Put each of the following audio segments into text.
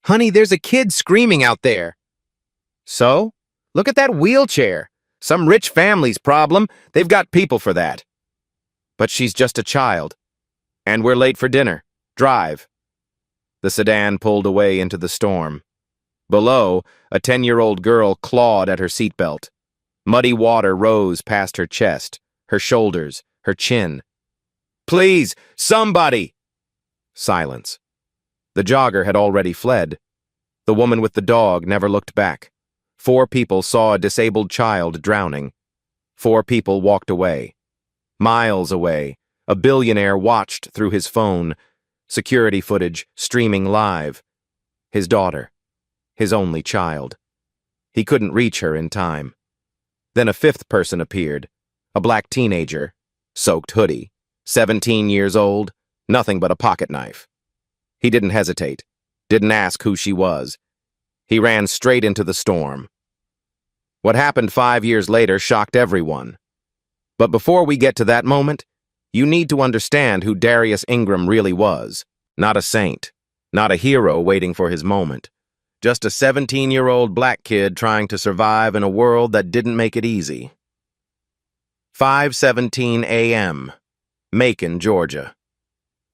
Honey, there's a kid screaming out there. So? Look at that wheelchair. Some rich family's problem. They've got people for that. But she's just a child. And we're late for dinner. Drive. The sedan pulled away into the storm. Below, a 10-year-old girl clawed at her seatbelt. Muddy water rose past her chest, her shoulders, her chin. Please, somebody! Silence. The jogger had already fled. The woman with the dog never looked back. 4 people saw a disabled child drowning. 4 people walked away. Miles away, a billionaire watched through his phone, security footage streaming live. His daughter, his only child. He couldn't reach her in time. Then a 5th person appeared, a black teenager, soaked hoodie, 17 years old, nothing but a pocket knife. He didn't hesitate, didn't ask who she was. He ran straight into the storm. What happened 5 years later shocked everyone. But before we get to that moment, you need to understand who Darius Ingram really was. Not a saint, not a hero waiting for his moment. Just a 17-year-old black kid trying to survive in a world that didn't make it easy. 5:17 a.m., Macon, Georgia.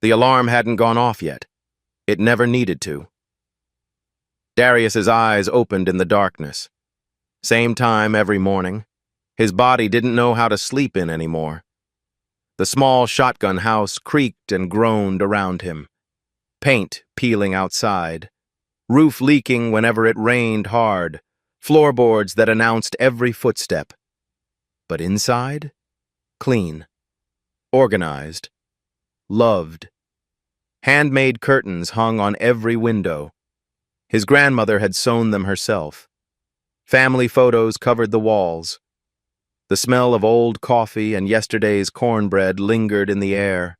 The alarm hadn't gone off yet. It never needed to. Darius's eyes opened in the darkness. Same time every morning. His body didn't know how to sleep in anymore. The small shotgun house creaked and groaned around him. Paint peeling outside. Roof leaking whenever it rained hard. Floorboards that announced every footstep. But inside? Clean. Organized. Loved. Handmade curtains hung on every window. His grandmother had sewn them herself. Family photos covered the walls. The smell of old coffee and yesterday's cornbread lingered in the air.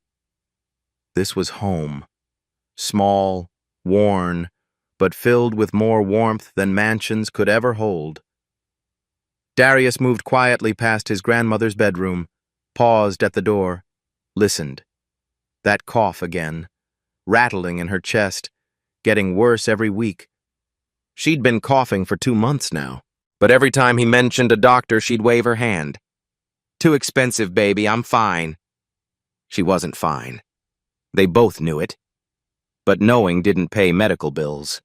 This was home. Small, worn, but filled with more warmth than mansions could ever hold. Darius moved quietly past his grandmother's bedroom, paused at the door, listened. That cough again, rattling in her chest, getting worse every week. She'd been coughing for 2 months now, but every time he mentioned a doctor, she'd wave her hand. Too expensive, baby, I'm fine. She wasn't fine. They both knew it. But knowing didn't pay medical bills.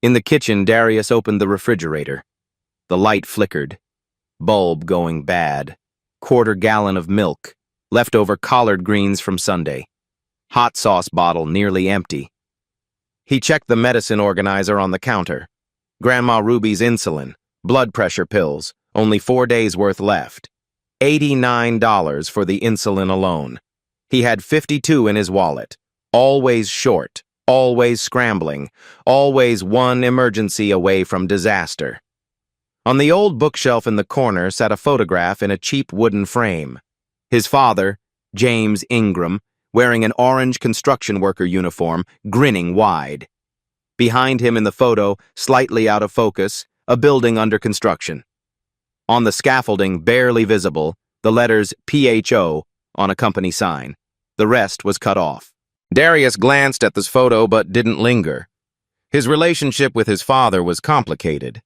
In the kitchen, Darius opened the refrigerator. The light flickered. Bulb going bad. 1/4 gallon of milk. Leftover collard greens from Sunday. Hot sauce bottle nearly empty. He checked the medicine organizer on the counter. Grandma Ruby's insulin, blood pressure pills, only 4 days worth left. $89 for the insulin alone. He had 52 in his wallet. Always short, always scrambling, always one emergency away from disaster. On the old bookshelf in the corner sat a photograph in a cheap wooden frame. His father, James Ingram, wearing an orange construction worker uniform, grinning wide. Behind him in the photo, slightly out of focus, a building under construction. On the scaffolding, barely visible, the letters PHO on a company sign. The rest was cut off. Darius glanced at this photo but didn't linger. His relationship with his father was complicated.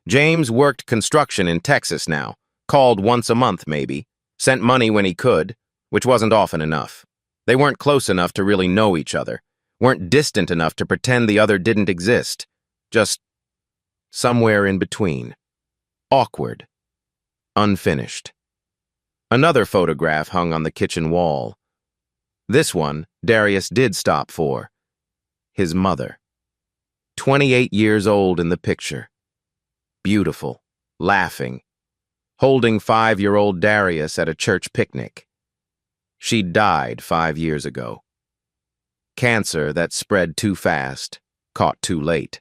James worked construction in Texas now, called once a month maybe, sent money when he could, which wasn't often enough. They weren't close enough to really know each other, weren't distant enough to pretend the other didn't exist, just somewhere in between. Awkward. Unfinished. Another photograph hung on the kitchen wall. This one, Darius did stop for. His mother. 28 years old in the picture. Beautiful, laughing, holding 5-year-old Darius at a church picnic. She'd died 5 years ago. Cancer that spread too fast, caught too late.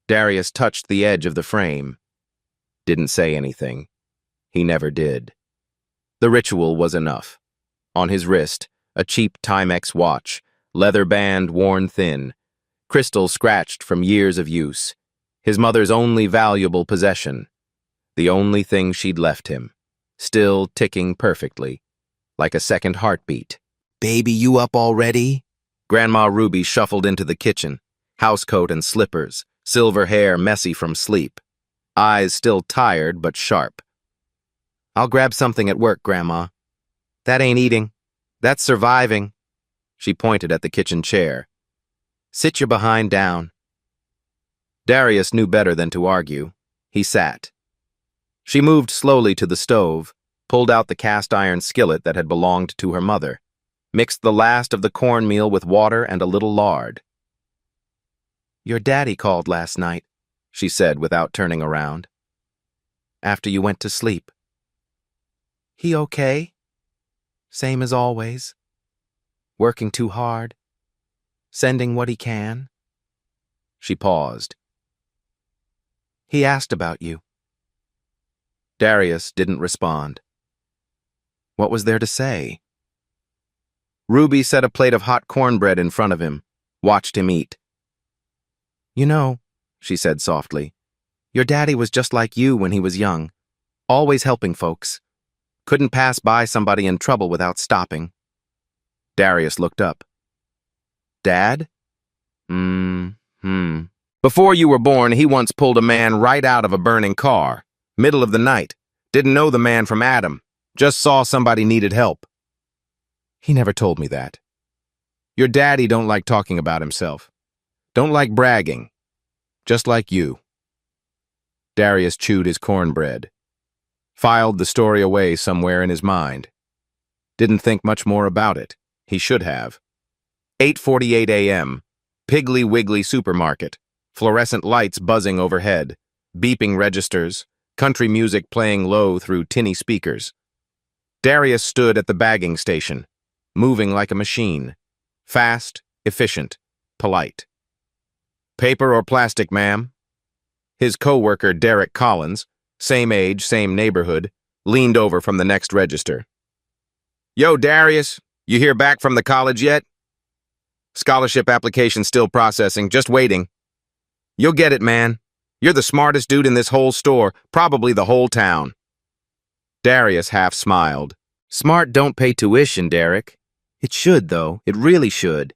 Darius touched the edge of the frame. Didn't say anything. He never did. The ritual was enough. On his wrist, a cheap Timex watch, leather band worn thin, crystal scratched from years of use, his mother's only valuable possession, the only thing she'd left him, still ticking perfectly, like a second heartbeat. "Baby, you up already?" Grandma Ruby shuffled into the kitchen. housecoat and slippers, silver hair messy from sleep, eyes still tired but sharp. "I'll grab something at work, Grandma." "That ain't eating. That's surviving." She pointed at the kitchen chair. "Sit your behind down." Darius knew better than to argue. He sat. She moved slowly to the stove, pulled out the cast-iron skillet that had belonged to her mother, mixed the last of the cornmeal with water and a little lard. "Your daddy called last night," she said without turning around. "After you went to sleep." "He okay? Same as always? Working too hard? Sending what he can?" She paused. "He asked about you." Darius didn't respond. What was there to say? Ruby set a plate of hot cornbread in front of him, watched him eat. "You know," she said softly, "your daddy was just like you when he was young, always helping folks. Couldn't pass by somebody in trouble without stopping." Darius looked up. "Dad? Before you were born, he once pulled a man right out of a burning car, middle of the night. Didn't know the man from Adam. Just saw somebody needed help." "He never told me that." "Your daddy don't like talking about himself. Don't like bragging. Just like you." Darius chewed his cornbread, filed the story away somewhere in his mind. Didn't think much more about it. He should have. 8:48 a.m., Piggly Wiggly supermarket, fluorescent lights buzzing overhead, beeping registers, country music playing low through tinny speakers. Darius stood at the bagging station, moving like a machine, fast, efficient, polite. "Paper or plastic, ma'am?" His co-worker, Derek Collins, same age, same neighborhood, leaned over from the next register. "Yo, Darius, you hear back from the college yet?" "Scholarship application still processing, just waiting." "You'll get it, man. You're the smartest dude in this whole store, probably the whole town." Darius half smiled. "Smart don't pay tuition, Derek. It should, though. It really should."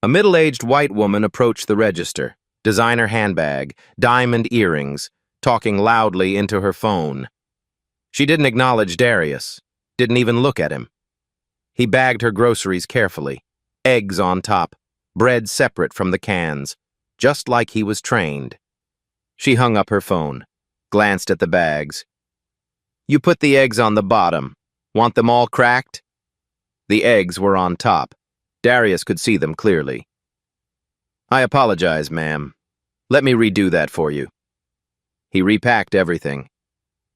A middle-aged white woman approached the register, designer handbag, diamond earrings, talking loudly into her phone. She didn't acknowledge Darius, didn't even look at him. He bagged her groceries carefully, eggs on top, bread separate from the cans, just like he was trained. She hung up her phone, glanced at the bags. "You put the eggs on the bottom. Want them all cracked?" The eggs were on top. Darius could see them clearly. "I apologize, ma'am. Let me redo that for you." He repacked everything.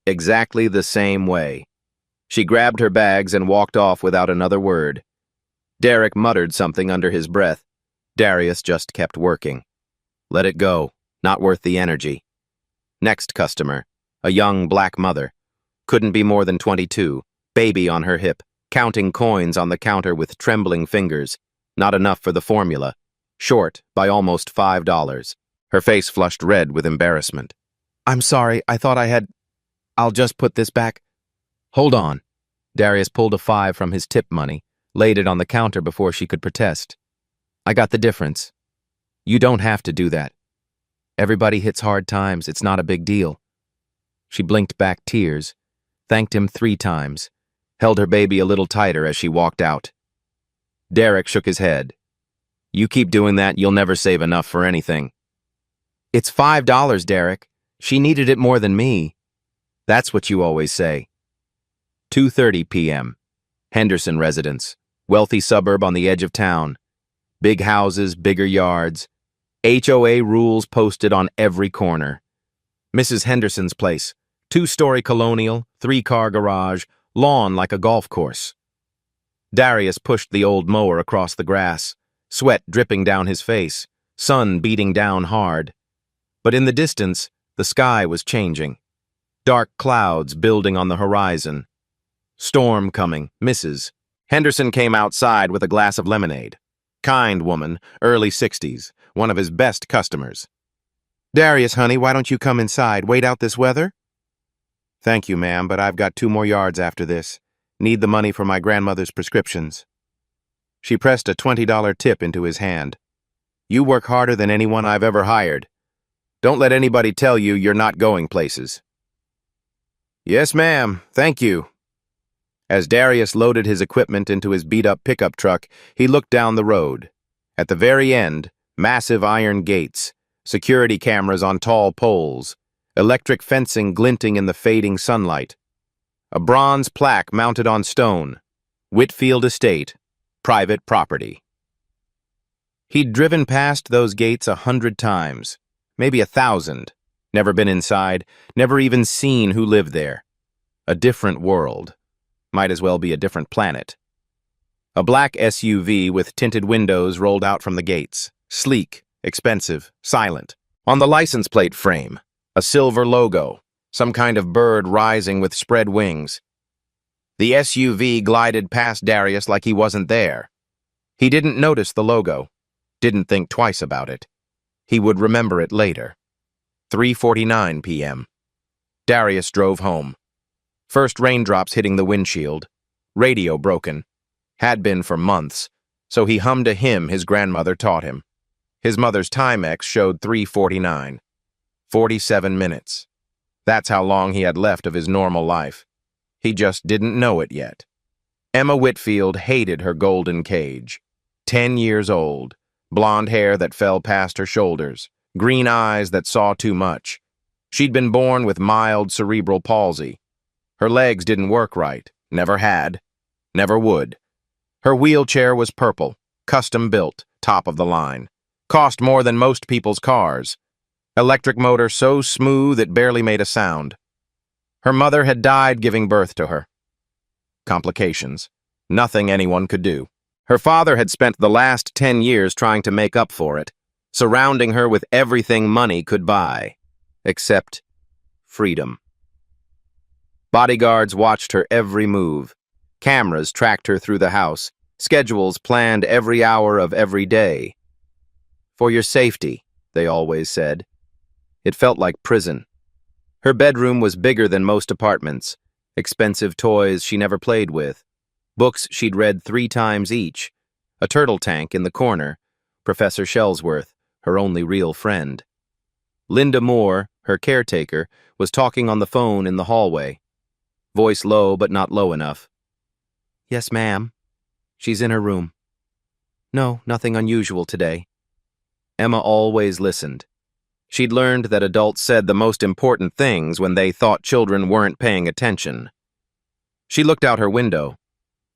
Exactly the same way. She grabbed her bags and walked off without another word. Derek muttered something under his breath. Darius just kept working. Let it go. Not worth the energy. Next customer, a young black mother. Couldn't be more than 22, baby on her hip, counting coins on the counter with trembling fingers. Not enough for the formula. Short by almost $5. Her face flushed red with embarrassment. "I'm sorry, I thought I had... I'll just put this back." "Hold on." Darius pulled a 5 from his tip money, laid it on the counter before she could protest. "I got the difference. You don't have to do that. Everybody hits hard times, it's not a big deal." She blinked back tears, thanked him 3 times, held her baby a little tighter as she walked out. Derek shook his head. "You keep doing that, you'll never save enough for anything." "It's $5, Derek. She needed it more than me." "That's what you always say." 2:30 p.m. Henderson residence, wealthy suburb on the edge of town. Big houses, bigger yards. HOA rules posted on every corner. Mrs. Henderson's place, 2-story colonial, 3-car garage, lawn like a golf course. Darius pushed the old mower across the grass, sweat dripping down his face, sun beating down hard. But in the distance, the sky was changing. Dark clouds building on the horizon. Storm coming, misses. Henderson came outside with a glass of lemonade. Kind woman, early 60s, one of his best customers. "Darius, honey, why don't you come inside? Wait out this weather?" "Thank you, ma'am, but I've got 2 more yards after this. Need the money for my grandmother's prescriptions." She pressed a $20 tip into his hand. You work harder than anyone I've ever hired. Don't let anybody tell you you're not going places." "Yes, ma'am. Thank you." As Darius loaded his equipment into his beat-up pickup truck, he looked down the road. At the very end, massive iron gates, security cameras on tall poles, electric fencing glinting in the fading sunlight. A bronze plaque mounted on stone. Whitfield Estate, private property. He'd driven past those gates 100 times, maybe 1,000, never been inside, never even seen who lived there. A different world. Might as well be a different planet. A black SUV with tinted windows rolled out from the gates. Sleek, expensive, silent. On the license plate frame, a silver logo, some kind of bird rising with spread wings. The SUV glided past Darius like he wasn't there. He didn't notice the logo, didn't think twice about it. He would remember it later. 3:49 p.m. Darius drove home. First raindrops hitting the windshield. Radio broken. Had been for months, so he hummed a hymn his grandmother taught him. His mother's Timex showed 3:49. 47 minutes. That's how long he had left of his normal life. He just didn't know it yet. Emma Whitfield hated her golden cage. 10 years old, blonde hair that fell past her shoulders, green eyes that saw too much. She'd been born with mild cerebral palsy. Her legs didn't work right, never had, never would. Her wheelchair was purple, custom built, top of the line. Cost more than most people's cars. Electric motor so smooth it barely made a sound. Her mother had died giving birth to her. Complications. Nothing anyone could do. Her father had spent the last 10 years trying to make up for it, surrounding her with everything money could buy, except freedom. Bodyguards watched her every move. Cameras tracked her through the house. Schedules planned every hour of every day. For your safety, they always said. It felt like prison. Her bedroom was bigger than most apartments. Expensive toys she never played with. Books she'd read 3 times each. A turtle tank in the corner. Professor Shellsworth, her only real friend. Linda Moore, her caretaker, was talking on the phone in the hallway. Voice low but not low enough. "Yes, ma'am. She's in her room. No, nothing unusual today." Emma always listened. She'd learned that adults said the most important things when they thought children weren't paying attention. She looked out her window.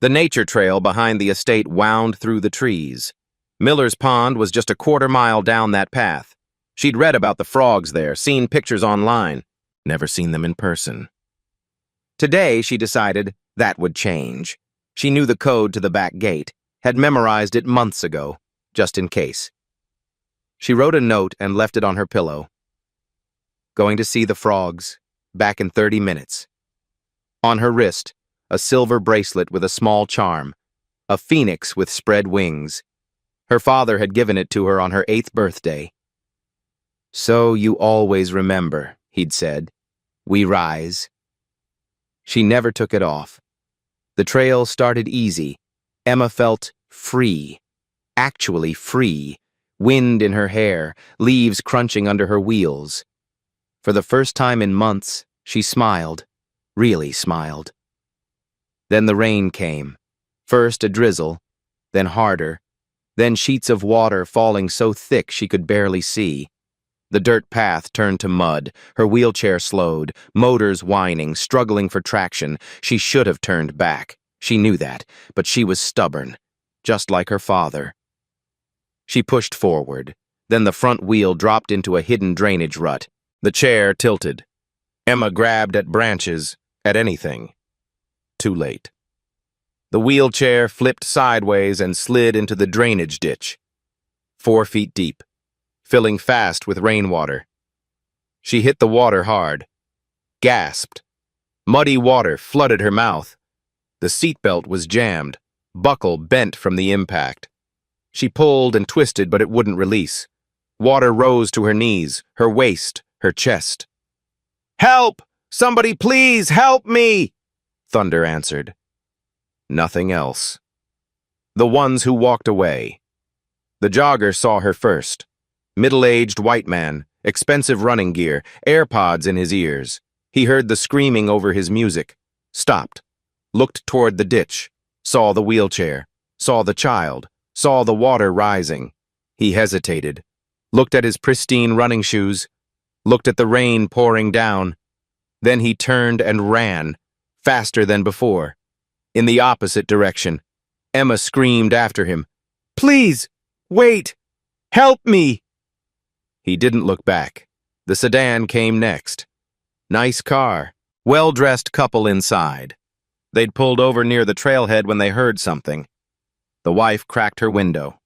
The nature trail behind the estate wound through the trees. Miller's Pond was just a quarter-mile down that path. She'd read about the frogs there, seen pictures online, never seen them in person. Today, she decided, that would change. She knew the code to the back gate, had memorized it months ago, just in case. She wrote a note and left it on her pillow. Going to see the frogs, back in 30 minutes. On her wrist, a silver bracelet with a small charm, a phoenix with spread wings. Her father had given it to her on her 8th birthday. "So you always remember," he'd said. "We rise." She never took it off. The trail started easy. Emma felt free, actually free. Wind in her hair, leaves crunching under her wheels. For the first time in months, she smiled, really smiled. Then the rain came. First a drizzle, then harder, then sheets of water falling so thick she could barely see. The dirt path turned to mud, her wheelchair slowed, motors whining, struggling for traction. She should have turned back. She knew that, but she was stubborn, just like her father. She pushed forward. Then the front wheel dropped into a hidden drainage rut. The chair tilted. Emma grabbed at branches, at anything. Too late. The wheelchair flipped sideways and slid into the drainage ditch. 4 feet deep, filling fast with rainwater. She hit the water hard. Gasped. Muddy water flooded her mouth. The seatbelt was jammed, buckle bent from the impact. She pulled and twisted, but it wouldn't release. Water rose to her knees, her waist, her chest. "Help! Somebody please help me!" Thunder answered. Nothing else. The ones who walked away. The jogger saw her first. Middle-aged white man, expensive running gear, AirPods in his ears. He heard the screaming over his music, stopped, looked toward the ditch, saw the wheelchair, saw the child, saw the water rising. He hesitated, looked at his pristine running shoes, looked at the rain pouring down. Then he turned and ran, faster than before. In the opposite direction, Emma screamed after him, "Please, wait! Help me!" He didn't look back. The sedan came next. Nice car, well-dressed couple inside. They'd pulled over near the trailhead when they heard something. The wife cracked her window.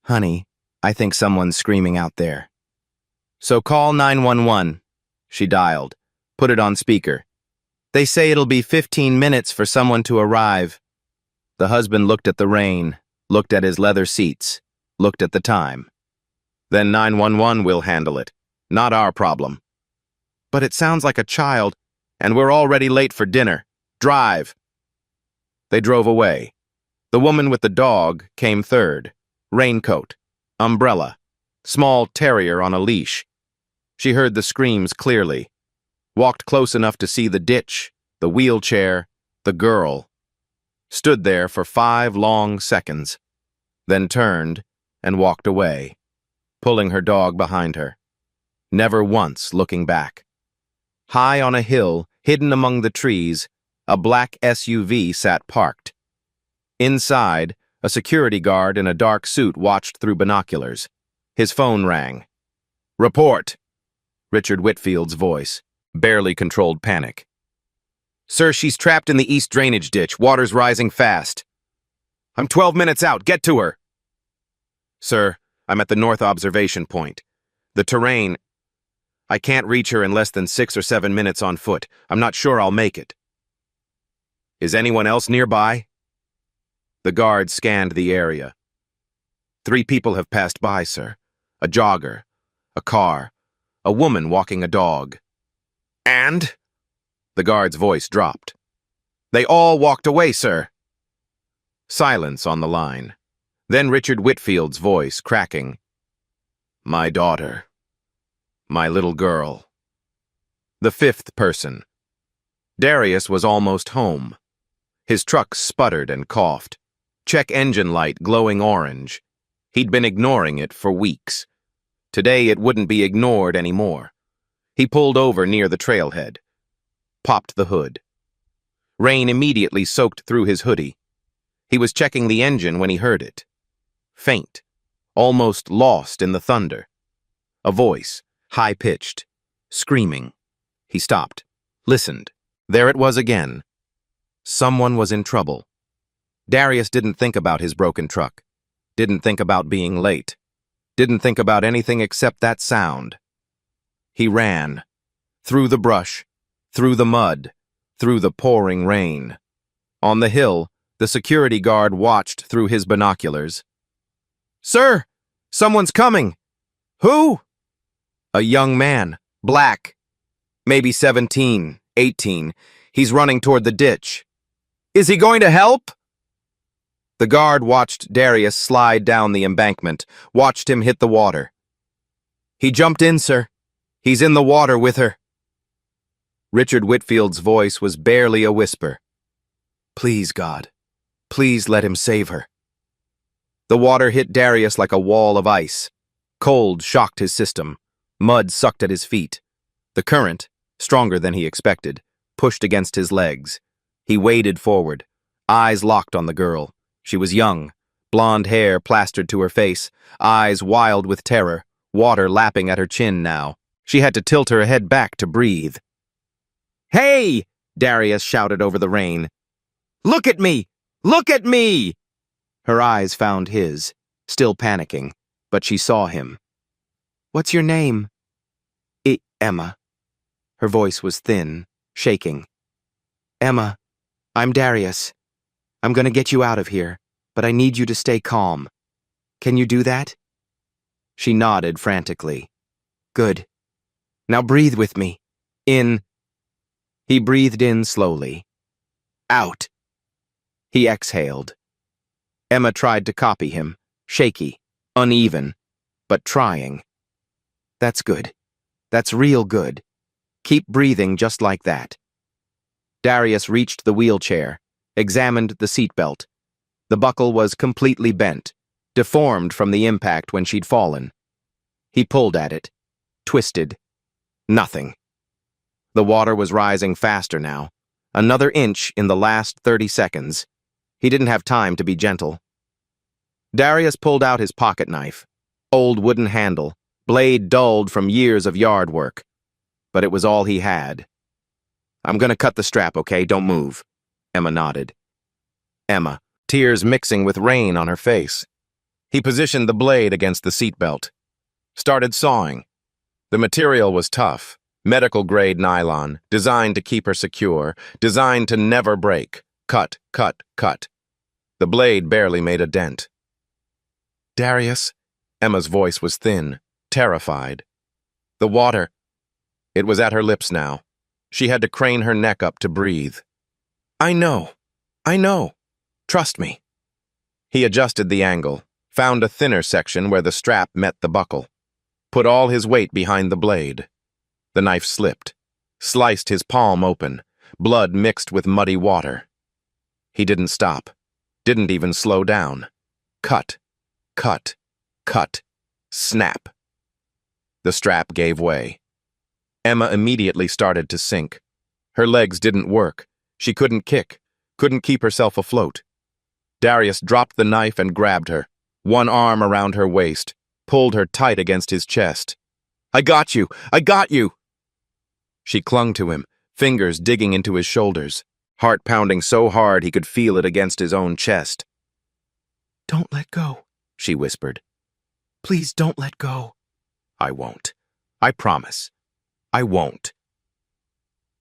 "Honey, I think someone's screaming out there." "So call 911. She dialed, put it on speaker. "They say it'll be 15 minutes for someone to arrive." The husband looked at the rain, looked at his leather seats, looked at the time. "Then 911 will handle it. Not our problem." "But it sounds like a child, and we're already late for dinner. Drive." They drove away. The woman with the dog came third. Raincoat, umbrella, small terrier on a leash. She heard the screams clearly. Walked close enough to see the ditch, the wheelchair, the girl. Stood there for 5 long seconds, then turned and walked away, pulling her dog behind her, never once looking back. High on a hill, hidden among the trees, a black SUV sat parked. Inside, a security guard in a dark suit watched through binoculars. His phone rang. "Report," Richard Whitfield's voice. Barely controlled panic. "Sir, she's trapped in the east drainage ditch. Water's rising fast." "I'm 12 minutes out. Get to her." "Sir, I'm at the north observation point. The terrain... I can't reach her in less than 6 or 7 minutes on foot. I'm not sure I'll make it." "Is anyone else nearby?" The guard scanned the area. 3 people have passed by, sir. A jogger, a car, a woman walking a dog." "And?" The guard's voice dropped. "They all walked away, sir." Silence on the line. Then Richard Whitfield's voice cracking. "My daughter. My little girl." The 5th person. Darius was almost home. His truck sputtered and coughed. Check engine light glowing orange. He'd been ignoring it for weeks. Today it wouldn't be ignored anymore. He pulled over near the trailhead. Popped the hood. Rain immediately soaked through his hoodie. He was checking the engine when he heard it. Faint, almost lost in the thunder. A voice, high-pitched, screaming. He stopped, listened. There it was again. Someone was in trouble. Darius didn't think about his broken truck. Didn't think about being late. Didn't think about anything except that sound. He ran. Through the brush, through the mud, through the pouring rain. On the hill, the security guard watched through his binoculars. "Sir, someone's coming." "Who?" "A young man, black. Maybe 17, 18. He's running toward the ditch." "Is he going to help?" The guard watched Darius slide down the embankment, watched him hit the water. "He jumped in, sir. He's in the water with her." Richard Whitfield's voice was barely a whisper. "Please, God. Please let him save her." The water hit Darius like a wall of ice. Cold shocked his system. Mud sucked at his feet. The current, stronger than he expected, pushed against his legs. He waded forward, eyes locked on the girl. She was young, blonde hair plastered to her face, eyes wild with terror, water lapping at her chin now. She had to tilt her head back to breathe. "Hey!" Darius shouted over the rain. "Look at me! Look at me!" Her eyes found his, still panicking, but she saw him. "What's your name?" Emma." Her voice was thin, shaking. "Emma, I'm Darius. I'm going to get you out of here, but I need you to stay calm. Can you do that?" She nodded frantically. "Good. Now breathe with me. In." He breathed in slowly. Out. He exhaled. Emma tried to copy him, shaky, Uneven, but trying. That's good. That's real good. Keep breathing just like that. Darius reached the wheelchair, examined the seatbelt. The buckle was completely bent, deformed from the impact when she'd fallen. He pulled at it, twisted. Nothing. The water was rising faster now. Another inch in the last 30 seconds. He didn't have time to be gentle. Darius pulled out his pocket knife. Old wooden handle, blade dulled from years of yard work. But it was all he had. "I'm gonna cut the strap, okay? Don't move." Emma nodded. Emma, tears mixing with rain on her face. He positioned the blade against the seatbelt. Started sawing. The material was tough, medical-grade nylon, designed to keep her secure, designed to never break. Cut, cut, cut. The blade barely made a dent. "Darius?" Emma's voice was thin, terrified. "The water." It was at her lips now. She had to crane her neck up to breathe. I know. Trust me." He adjusted the angle, found a thinner section where the strap met the buckle, put all his weight behind the blade. The knife slipped, sliced his palm open, blood mixed with muddy water. He didn't stop, didn't even slow down. Cut, cut, cut, snap. The strap gave way. Emma immediately started to sink. Her legs didn't work. She couldn't kick, couldn't keep herself afloat. Darius dropped the knife and grabbed her, one arm around her waist, pulled her tight against his chest. I got you! I got you!" She clung to him, fingers digging into his shoulders, heart pounding so hard he could feel it against his own chest. "Don't let go," she whispered. "Please don't let go." "I won't. I promise. I won't."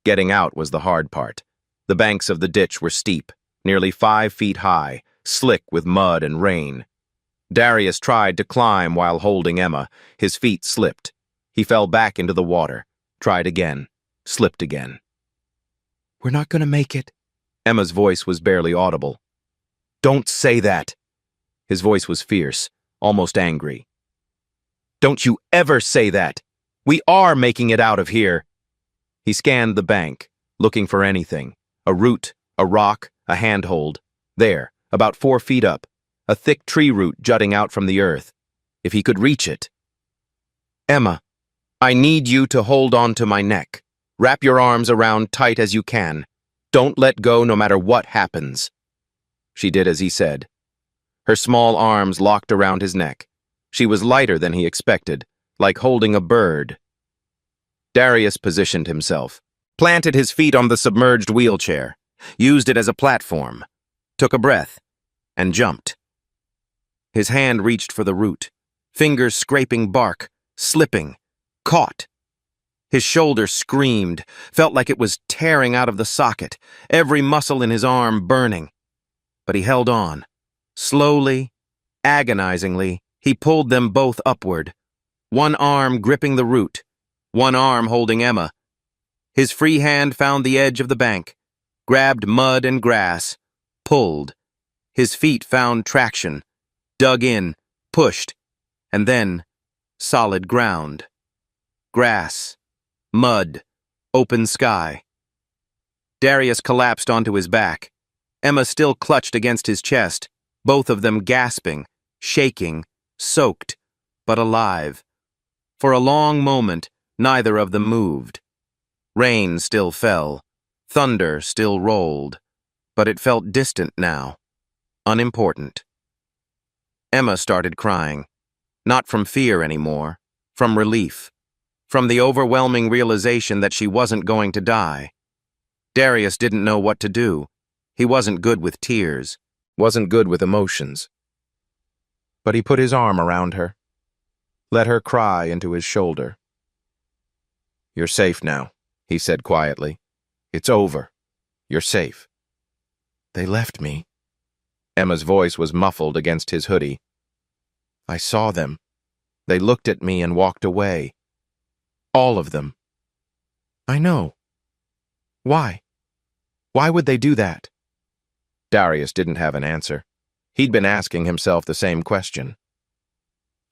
Getting out was the hard part. The banks of the ditch were steep, nearly 5 feet high, slick with mud and rain. Darius tried to climb while holding Emma. His feet slipped. He fell back into the water, tried again, slipped again. "We're not going to make it." Emma's voice was barely audible. "Don't say that." His voice was fierce, almost angry. "Don't you ever say that. We are making it out of here." He scanned the bank, looking for anything. A root, a rock, a handhold. There, about 4 feet up, a thick tree root jutting out from the earth. If he could reach it. "Emma, I need you to hold on to my neck. Wrap your arms around tight as you can. Don't let go no matter what happens." She did as he said. Her small arms locked around his neck. She was lighter than he expected, like holding a bird. Darius positioned himself, planted his feet on the submerged wheelchair, used it as a platform, took a breath, and jumped. His hand reached for the root, fingers scraping bark, slipping, caught. His shoulder screamed, felt like it was tearing out of the socket, every muscle in his arm burning. But he held on. Slowly, agonizingly, he pulled them both upward, one arm gripping the root, one arm holding Emma. His free hand found the edge of the bank, grabbed mud and grass, pulled. His feet found traction, dug in, pushed, and then solid ground. Grass, mud, open sky. Darius collapsed onto his back. Emma still clutched against his chest, both of them gasping, shaking, soaked, but alive. For a long moment, neither of them moved. Rain still fell, thunder still rolled, but it felt distant now, unimportant. Emma started crying, not from fear anymore, from relief, from the overwhelming realization that she wasn't going to die. Darius didn't know what to do. He wasn't good with tears, wasn't good with emotions. But he put his arm around her, let her cry into his shoulder. "You're safe now," he said quietly. "It's over. You're safe." "They left me." Emma's voice was muffled against his hoodie. "I saw them. They looked at me and walked away. All of them." "I know. Why? Why would they do that?" Darius didn't have an answer. He'd been asking himself the same question.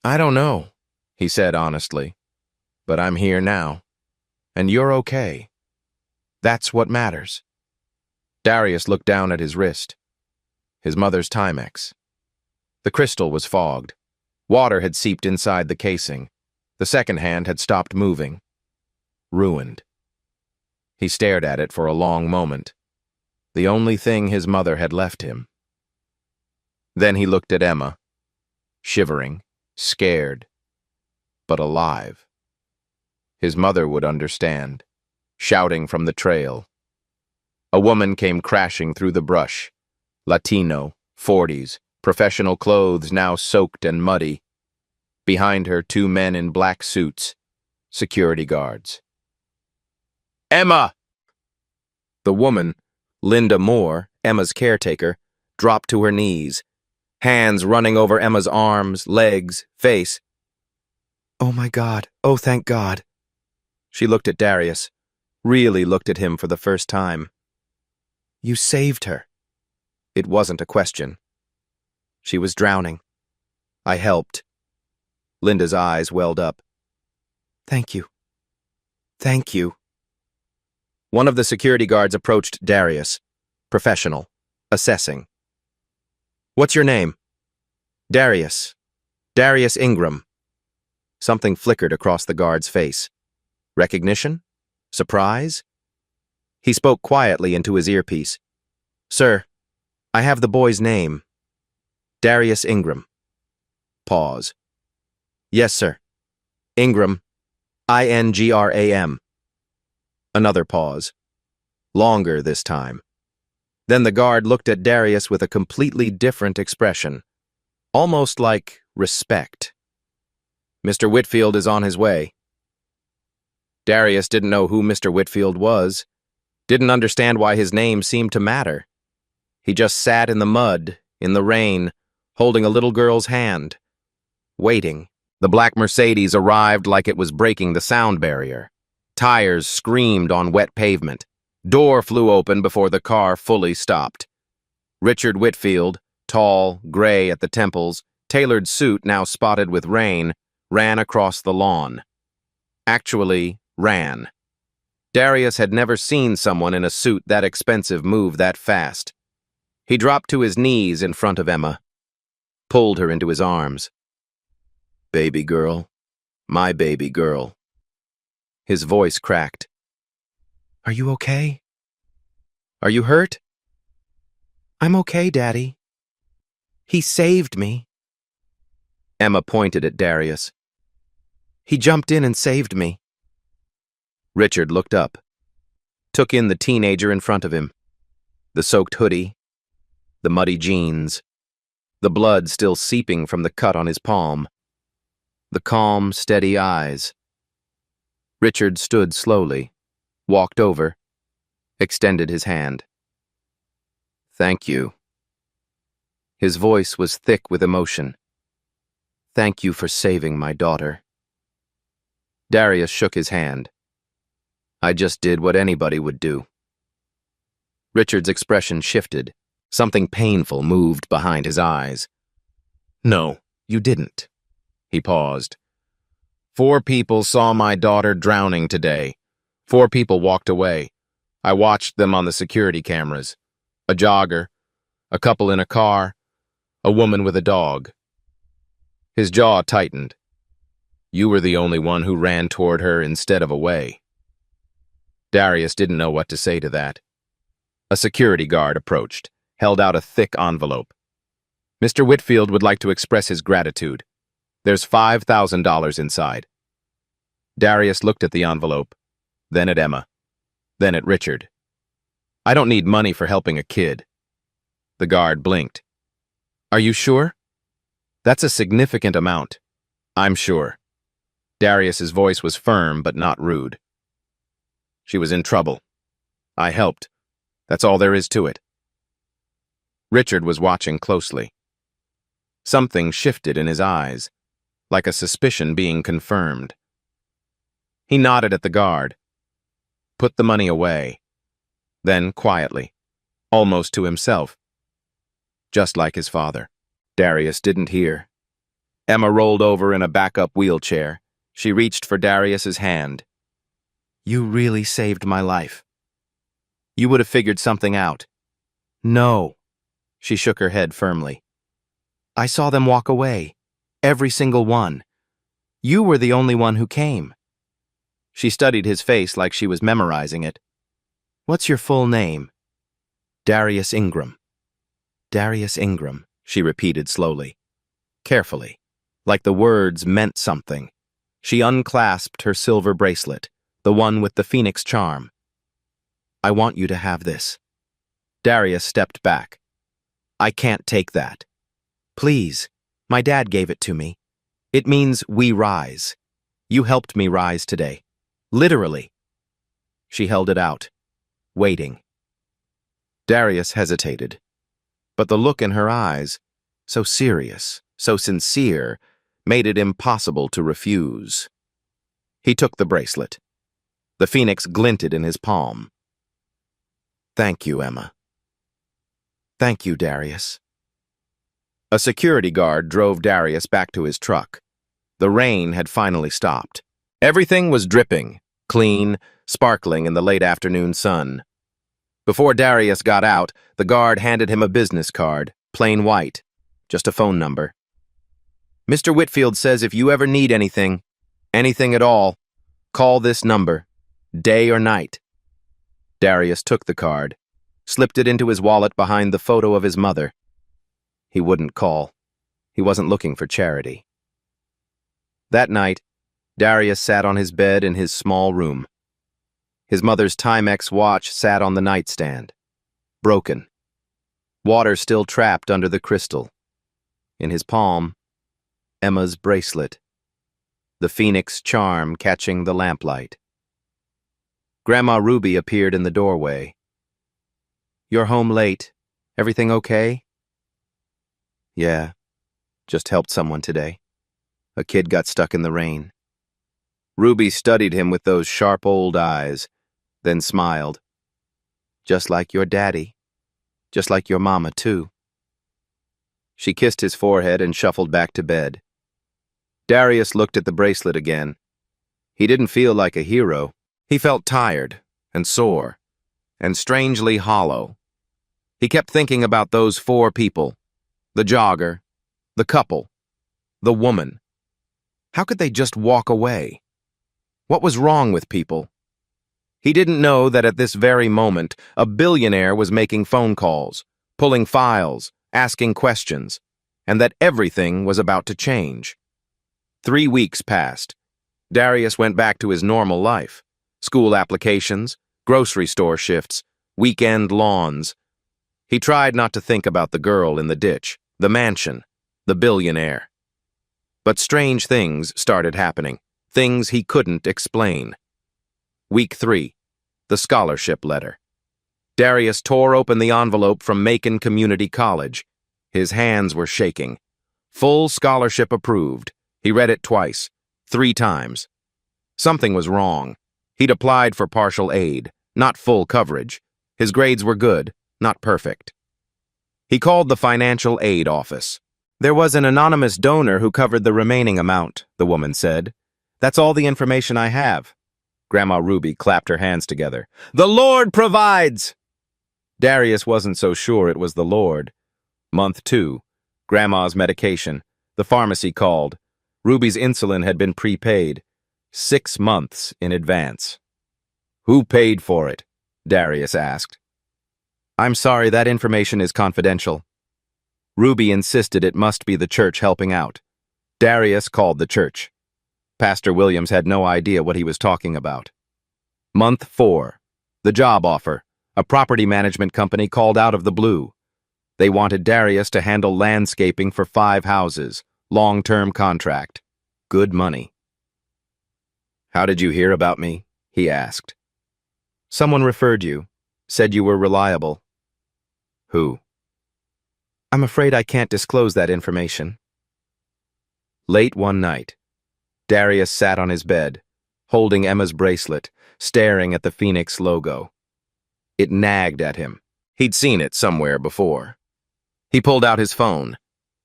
I don't know, he said honestly, but I'm here now, and you're okay. That's what matters. Darius looked down at his wrist. His mother's Timex. The crystal was fogged. Water had seeped inside the casing. The second hand had stopped moving. Ruined. He stared at it for a long moment. The only thing his mother had left him. Then he looked at Emma, shivering, scared, but alive. His mother would understand, shouting from the trail. A woman came crashing through the brush. Latino, 40s, professional clothes now soaked and muddy. Behind her, 2 men in black suits, security guards. Emma! The woman, Linda Moore, Emma's caretaker, dropped to her knees, hands running over Emma's arms, legs, face. Oh my God, oh thank God. She looked at Darius, really looked at him for the first time. You saved her. It wasn't a question. She was drowning. I helped. Linda's eyes welled up. Thank you. Thank you. One of the security guards approached Darius, professional, assessing. What's your name? Darius. Darius Ingram. Something flickered across the guard's face. Recognition? Surprise? He spoke quietly into his earpiece. Sir, I have the boy's name. Darius Ingram. Pause. Yes, sir. Ingram. Ingram. Another pause. Longer this time. Then the guard looked at Darius with a completely different expression. Almost like respect. Mr. Whitfield is on his way. Darius didn't know who Mr. Whitfield was, didn't understand why his name seemed to matter. He just sat in the mud, in the rain, holding a little girl's hand, waiting. The black Mercedes arrived like it was breaking the sound barrier. Tires screamed on wet pavement. Door flew open before the car fully stopped. Richard Whitfield, tall, gray at the temples, tailored suit now spotted with rain, ran across the lawn. Actually, ran. Darius had never seen someone in a suit that expensive move that fast. He dropped to his knees in front of Emma, pulled her into his arms. Baby girl, my baby girl. His voice cracked. Are you okay? Are you hurt? I'm okay, Daddy. He saved me. Emma pointed at Darius. He jumped in and saved me. Richard looked up, took in the teenager in front of him, the soaked hoodie, the muddy jeans, the blood still seeping from the cut on his palm, the calm, steady eyes. Richard stood slowly, walked over, extended his hand. Thank you. His voice was thick with emotion. Thank you for saving my daughter. Darius shook his hand. I just did what anybody would do. Richard's expression shifted. Something painful moved behind his eyes. No, you didn't. He paused. 4 people saw my daughter drowning today. 4 people walked away. I watched them on the security cameras. A jogger, a couple in a car, a woman with a dog. His jaw tightened. You were the only one who ran toward her instead of away. Darius didn't know what to say to that. A security guard approached, held out a thick envelope. Mr. Whitfield would like to express his gratitude. There's $5,000 inside. Darius looked at the envelope, then at Emma, then at Richard. I don't need money for helping a kid. The guard blinked. Are you sure? That's a significant amount. I'm sure. Darius's voice was firm but not rude. She was in trouble. I helped. That's all there is to it. Richard was watching closely. Something shifted in his eyes, like a suspicion being confirmed. He nodded at the guard, put the money away, then quietly, almost to himself, just like his father. Darius didn't hear. Emma rolled over in a backup wheelchair. She reached for Darius's hand. You really saved my life. You would have figured something out. No. She shook her head firmly. I saw them walk away. Every single one. You were the only one who came. She studied his face like she was memorizing it. What's your full name? Darius Ingram. Darius Ingram, she repeated slowly, carefully, like the words meant something. She unclasped her silver bracelet, the one with the phoenix charm. I want you to have this. Darius stepped back. I can't take that. Please, my dad gave it to me. It means we rise. You helped me rise today. Literally. She held it out, waiting. Darius hesitated, but the look in her eyes, so serious, so sincere, made it impossible to refuse. He took the bracelet. The phoenix glinted in his palm. Thank you, Emma. Thank you, Darius. A security guard drove Darius back to his truck. The rain had finally stopped. Everything was dripping, clean, sparkling in the late afternoon sun. Before Darius got out, the guard handed him a business card, plain white, just a phone number. Mr. Whitfield says if you ever need anything at all, call this number, day or night. Darius took the card, slipped it into his wallet behind the photo of his mother. He wouldn't call. He wasn't looking for charity. That night, Darius sat on his bed in his small room. His mother's Timex watch sat on the nightstand, broken. Water still trapped under the crystal. In his palm, Emma's bracelet, the phoenix charm catching the lamplight. Grandma Ruby appeared in the doorway. You're home late. Everything okay? Yeah, just helped someone today. A kid got stuck in the rain. Ruby studied him with those sharp old eyes, then smiled. Just like your daddy. Just like your mama, too. She kissed his forehead and shuffled back to bed. Darius looked at the bracelet again. He didn't feel like a hero. He felt tired and sore and strangely hollow. He kept thinking about those 4 people, the jogger, the couple, the woman. How could they just walk away? What was wrong with people? He didn't know that at this very moment, a billionaire was making phone calls, pulling files, asking questions, and that everything was about to change. 3 weeks passed. Darius went back to his normal life. School applications, grocery store shifts, weekend lawns. He tried not to think about the girl in the ditch, the mansion, the billionaire. But strange things started happening, things he couldn't explain. Week 3, the scholarship letter. Darius tore open the envelope from Macon Community College. His hands were shaking. Full scholarship approved. He read it twice, 3 times. Something was wrong. He'd applied for partial aid, not full coverage. His grades were good, not perfect. He called the financial aid office. There was an anonymous donor who covered the remaining amount, the woman said. That's all the information I have. Grandma Ruby clapped her hands together. The Lord provides! Darius wasn't so sure it was the Lord. Month 2, Grandma's medication. The pharmacy called. Ruby's insulin had been prepaid. 6 months in advance. Who paid for it? Darius asked. I'm sorry, that information is confidential. Ruby insisted it must be the church helping out. Darius called the church. Pastor Williams had no idea what he was talking about. Month 4. The job offer. A property management company called out of the blue. They wanted Darius to handle landscaping for 5 houses. Long-term contract. Good money. How did you hear about me? He asked. Someone referred you. Said you were reliable. Who? I'm afraid I can't disclose that information. Late one night, Darius sat on his bed, holding Emma's bracelet, staring at the Phoenix logo. It nagged at him. He'd seen it somewhere before. He pulled out his phone.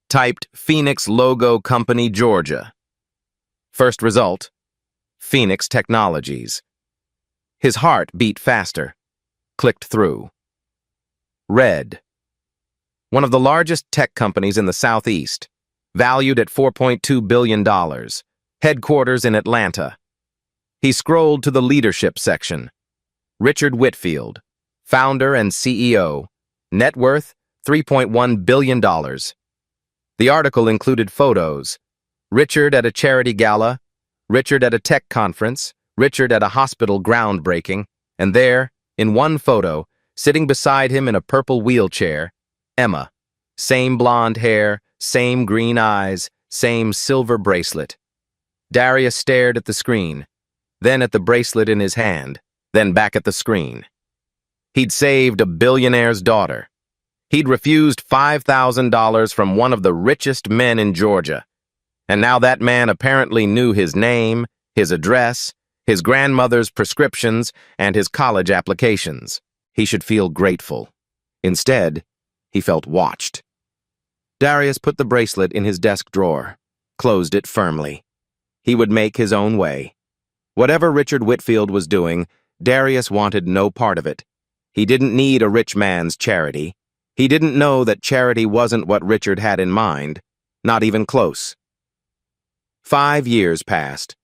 Typed Phoenix Logo Company, Georgia. First result, Phoenix Technologies. His heart beat faster. Clicked through. Read. One of the largest tech companies in the Southeast, valued at $4.2 billion, headquarters in Atlanta. He scrolled to the leadership section. Richard Whitfield, founder and CEO, net worth $3.1 billion. The article included photos. Richard at a charity gala, Richard at a tech conference, Richard at a hospital groundbreaking, and there, in one photo, sitting beside him in a purple wheelchair, Emma. Same blonde hair, same green eyes, same silver bracelet. Darius stared at the screen, then at the bracelet in his hand, then back at the screen. He'd saved a billionaire's daughter. He'd refused $5,000 from one of the richest men in Georgia. And now that man apparently knew his name, his address, his grandmother's prescriptions, and his college applications. He should feel grateful. Instead, he felt watched. Darius put the bracelet in his desk drawer, closed it firmly. He would make his own way. Whatever Richard Whitfield was doing, Darius wanted no part of it. He didn't need a rich man's charity. He didn't know that charity wasn't what Richard had in mind, not even close. 5 years passed.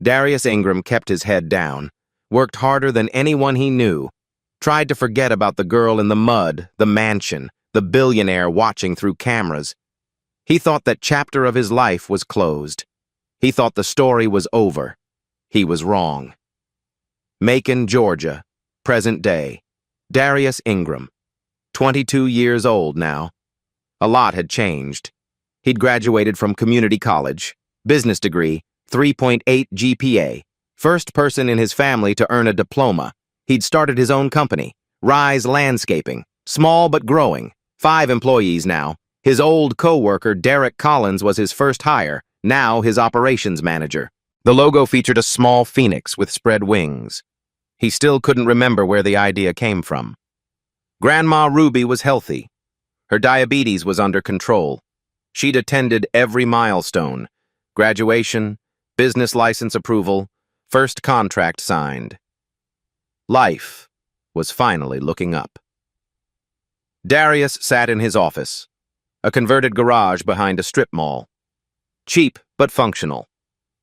Darius Ingram kept his head down, worked harder than anyone he knew, tried to forget about the girl in the mud, the mansion, the billionaire watching through cameras. He thought that chapter of his life was closed. He thought the story was over. He was wrong. Macon, Georgia, present day. Darius Ingram. 22 years old now. A lot had changed. He'd graduated from community college, business degree, 3.8 GPA, first person in his family to earn a diploma. He'd started his own company, Rise Landscaping, small but growing, 5 employees now. His old co-worker, Derek Collins, was his first hire, now his operations manager. The logo featured a small phoenix with spread wings. He still couldn't remember where the idea came from. Grandma Ruby was healthy. Her diabetes was under control. She'd attended every milestone: graduation, business license approval, first contract signed. Life was finally looking up. Darius sat in his office, a converted garage behind a strip mall. Cheap but functional.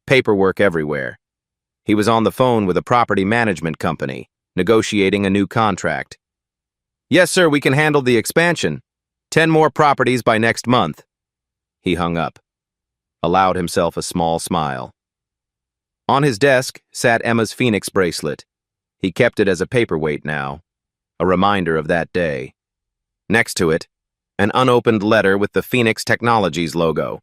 Paperwork everywhere. He was on the phone with a property management company, negotiating a new contract. "Yes, sir, we can handle the expansion. 10 more properties by next month." He hung up, allowed himself a small smile. On his desk sat Emma's Phoenix bracelet. He kept it as a paperweight now, a reminder of that day. Next to it, an unopened letter with the Phoenix Technologies logo.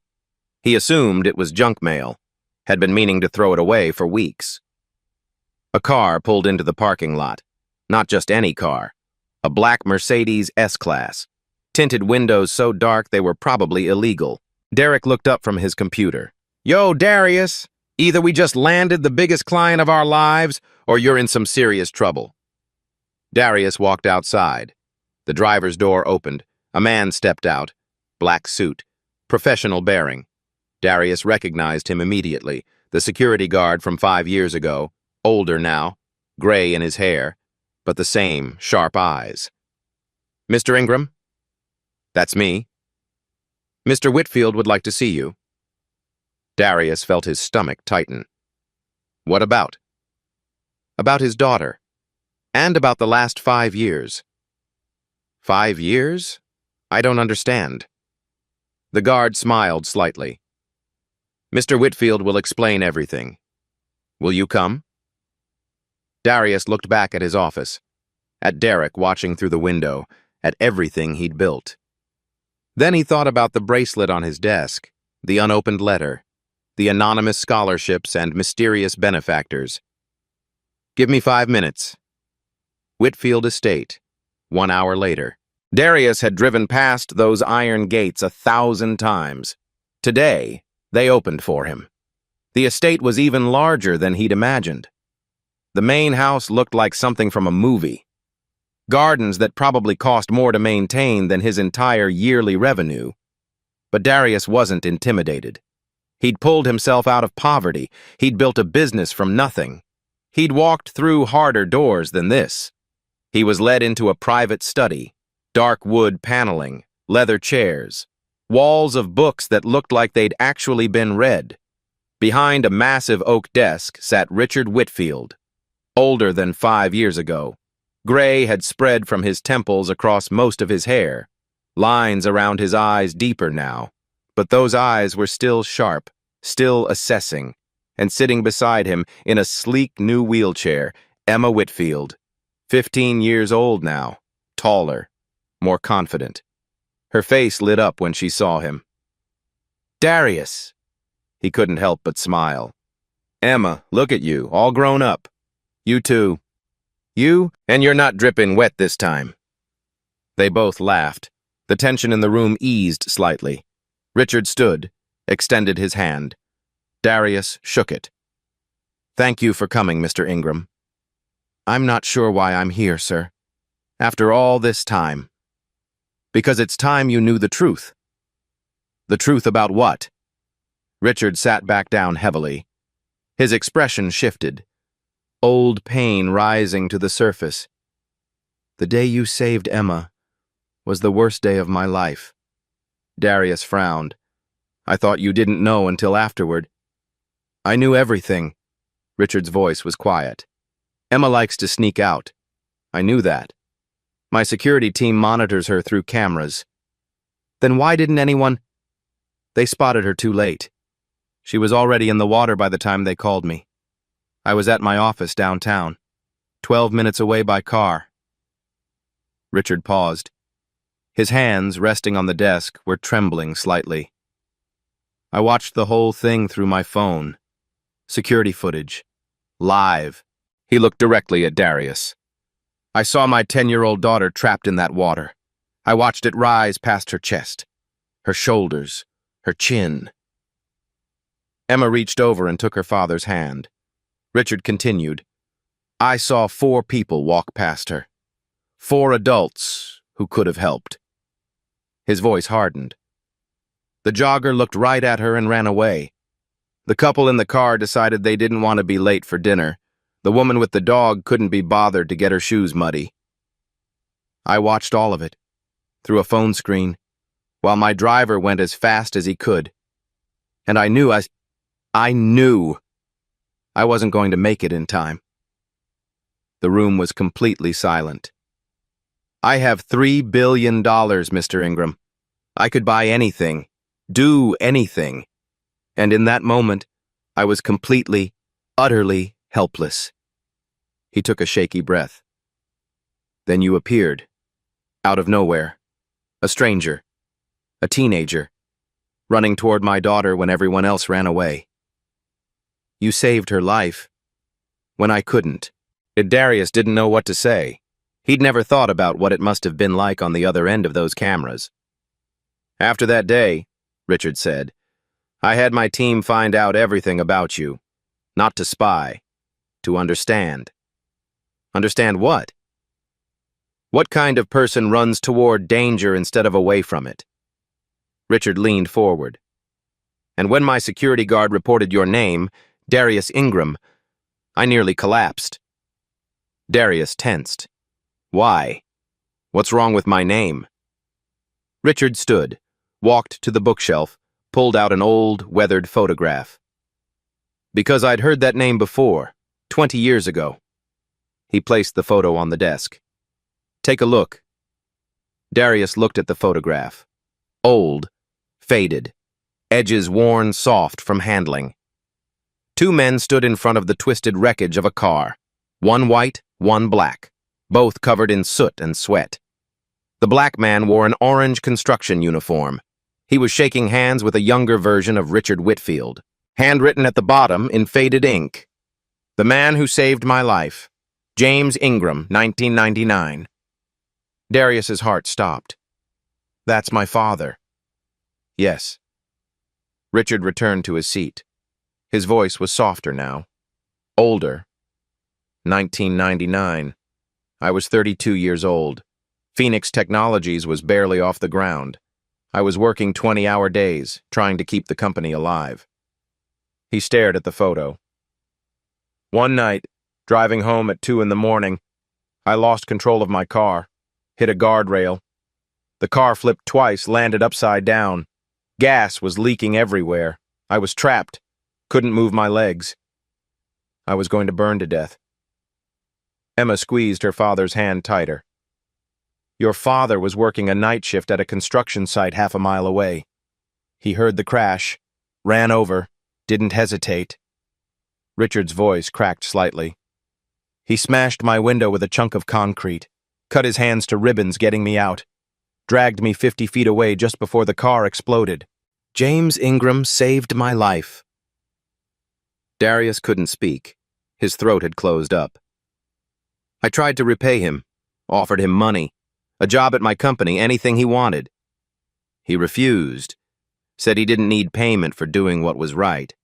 He assumed it was junk mail, had been meaning to throw it away for weeks. A car pulled into the parking lot. Not just any car. A black Mercedes S-Class. Tinted windows so dark they were probably illegal. Derek looked up from his computer. "Yo, Darius, either we just landed the biggest client of our lives, or you're in some serious trouble." Darius walked outside. The driver's door opened. A man stepped out. Black suit. Professional bearing. Darius recognized him immediately. The security guard from 5 years ago. Older now. Gray in his hair. But the same sharp eyes. "Mr. Ingram?" "That's me." "Mr. Whitfield would like to see you." Darius felt his stomach tighten. "What about?" "About his daughter. And about the last 5 years." "5 years? I don't understand." The guard smiled slightly. "Mr. Whitfield will explain everything. Will you come?" Darius looked back at his office, at Derek watching through the window, at everything he'd built. Then he thought about the bracelet on his desk, the unopened letter, the anonymous scholarships and mysterious benefactors. "Give me 5 minutes." Whitfield Estate, 1 hour later. Darius had driven past those iron gates 1,000 times. Today, they opened for him. The estate was even larger than he'd imagined. The main house looked like something from a movie. Gardens that probably cost more to maintain than his entire yearly revenue. But Darius wasn't intimidated. He'd pulled himself out of poverty. He'd built a business from nothing. He'd walked through harder doors than this. He was led into a private study, dark wood paneling, leather chairs, walls of books that looked like they'd actually been read. Behind a massive oak desk sat Richard Whitfield, older than 5 years ago. Gray had spread from his temples across most of his hair, lines around his eyes deeper now, but those eyes were still sharp, still assessing, and sitting beside him in a sleek new wheelchair, Emma Whitfield, 15 years old now, taller, more confident. Her face lit up when she saw him. "Darius!" He couldn't help but smile. "Emma, look at you, all grown up. You too. You, and you're not dripping wet this time." They both laughed. The tension in the room eased slightly. Richard stood, extended his hand. Darius shook it. "Thank you for coming, Mr. Ingram." "I'm not sure why I'm here, sir. After all this time." "Because it's time you knew the truth." "The truth about what?" Richard sat back down heavily. His expression shifted, old pain rising to the surface. "The day you saved Emma was the worst day of my life." Darius frowned. "I thought you didn't know until afterward." "I knew everything." Richard's voice was quiet. "Emma likes to sneak out. I knew that. My security team monitors her through cameras." "Then why didn't anyone—" "They spotted her too late. She was already in the water by the time they called me. I was at my office downtown, 12 minutes away by car." Richard paused. His hands, resting on the desk, were trembling slightly. "I watched the whole thing through my phone. Security footage. Live." He looked directly at Darius. "I saw my 10-year-old daughter trapped in that water. I watched it rise past her chest, her shoulders, her chin." Emma reached over and took her father's hand. Richard continued. "I saw 4 people walk past her. 4 adults who could have helped." His voice hardened. "The jogger looked right at her and ran away. The couple in the car decided they didn't want to be late for dinner. The woman with the dog couldn't be bothered to get her shoes muddy. I watched all of it, through a phone screen, while my driver went as fast as he could. And I knew I wasn't going to make it in time." The room was completely silent. "I have $3 billion, Mr. Ingram. I could buy anything, do anything. And in that moment, I was completely, utterly helpless." He took a shaky breath. "Then you appeared, out of nowhere, a stranger, a teenager, running toward my daughter when everyone else ran away. You saved her life, when I couldn't." Darius didn't know what to say. He'd never thought about what it must have been like on the other end of those cameras. "After that day," Richard said, "I had my team find out everything about you. Not to spy, to understand." "Understand what?" "What kind of person runs toward danger instead of away from it?" Richard leaned forward. "And when my security guard reported your name, Darius Ingram, I nearly collapsed." Darius tensed. "Why? What's wrong with my name?" Richard stood, walked to the bookshelf, pulled out an old, weathered photograph. "Because I'd heard that name before, 20 years ago." He placed the photo on the desk. "Take a look." Darius looked at the photograph. Old, faded, edges worn soft from handling. 2 men stood in front of the twisted wreckage of a car, one white, one black, both covered in soot and sweat. The black man wore an orange construction uniform. He was shaking hands with a younger version of Richard Whitfield, handwritten at the bottom in faded ink. "The man who saved my life. James Ingram, 1999. Darius's heart stopped. "That's my father." "Yes." Richard returned to his seat. His voice was softer now. "Older. 1999. I was 32 years old. Phoenix Technologies was barely off the ground. I was working 20-hour days, trying to keep the company alive. He stared at the photo. One night, driving home at 2 in the morning, I lost control of my car, hit a guardrail. The car flipped twice, landed upside down. Gas was leaking everywhere. I was trapped, couldn't move my legs. I was going to burn to death. Emma squeezed her father's hand tighter. Your father was working a night shift at a construction site half a mile away. He heard the crash, ran over, didn't hesitate. Richard's voice cracked slightly. He smashed my window with a chunk of concrete, cut his hands to ribbons getting me out, dragged me 50 feet away just before the car exploded. James Ingram saved my life. Darius couldn't speak. His throat had closed up. I tried to repay him, offered him money, a job at my company, anything he wanted. He refused, said he didn't need payment for doing what was right.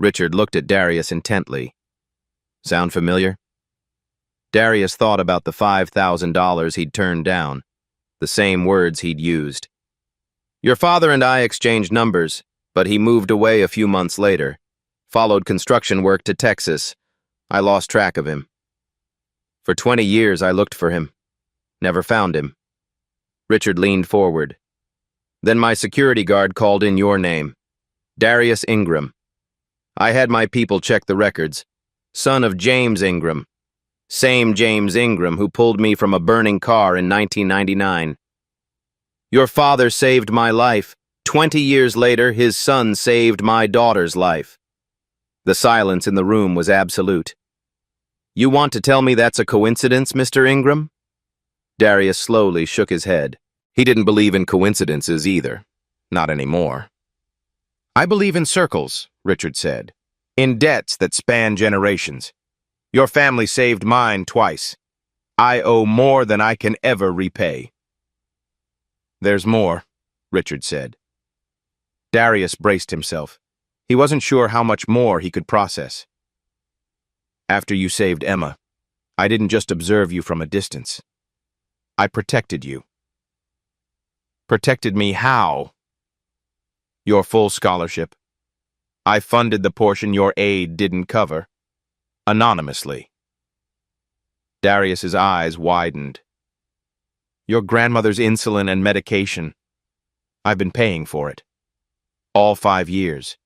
Richard looked at Darius intently. Sound familiar? Darius thought about the $5,000 he'd turned down, the same words he'd used. Your father and I exchanged numbers, but he moved away a few months later, followed construction work to Texas. I lost track of him. For 20 years I looked for him. Never found him. Richard leaned forward. Then my security guard called in your name. Darius Ingram. I had my people check the records. Son of James Ingram. Same James Ingram who pulled me from a burning car in 1999. Your father saved my life. 20 years later, his son saved my daughter's life. The silence in the room was absolute. You want to tell me that's a coincidence, Mr. Ingram? Darius slowly shook his head. He didn't believe in coincidences either. Not anymore. I believe in circles, Richard said. In debts that span generations. Your family saved mine twice. I owe more than I can ever repay. There's more, Richard said. Darius braced himself. He wasn't sure how much more he could process. After you saved Emma, I didn't just observe you from a distance. I protected you. Protected me how? Your full scholarship. I funded the portion your aid didn't cover. Anonymously. Darius's eyes widened. Your grandmother's insulin and medication. I've been paying for it. All 5 years.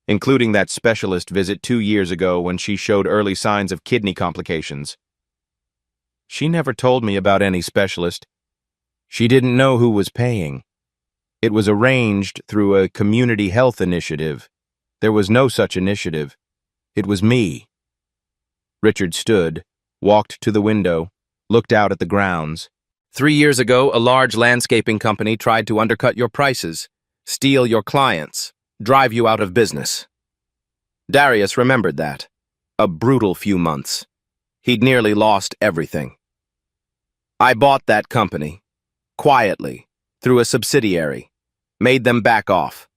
Including that specialist visit 2 years ago when she showed early signs of kidney complications. She never told me about any specialist. She didn't know who was paying. It was arranged through a community health initiative. There was no such initiative. It was me. Richard stood, walked to the window, looked out at the grounds. 3 years ago, a large landscaping company tried to undercut your prices, steal your clients, drive you out of business. Darius remembered that. A brutal few months. He'd nearly lost everything. I bought that company, quietly, through a subsidiary, made them back off.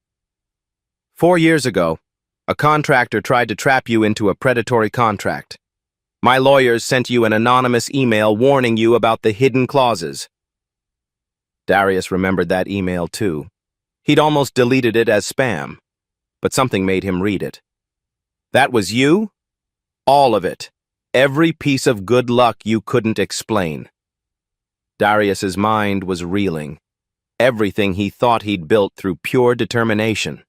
4 years ago, a contractor tried to trap you into a predatory contract. My lawyers sent you an anonymous email warning you about the hidden clauses. Darius remembered that email too. He'd almost deleted it as spam, but something made him read it. That was you? All of it. Every piece of good luck you couldn't explain. Darius's mind was reeling. Everything he thought he'd built through pure determination.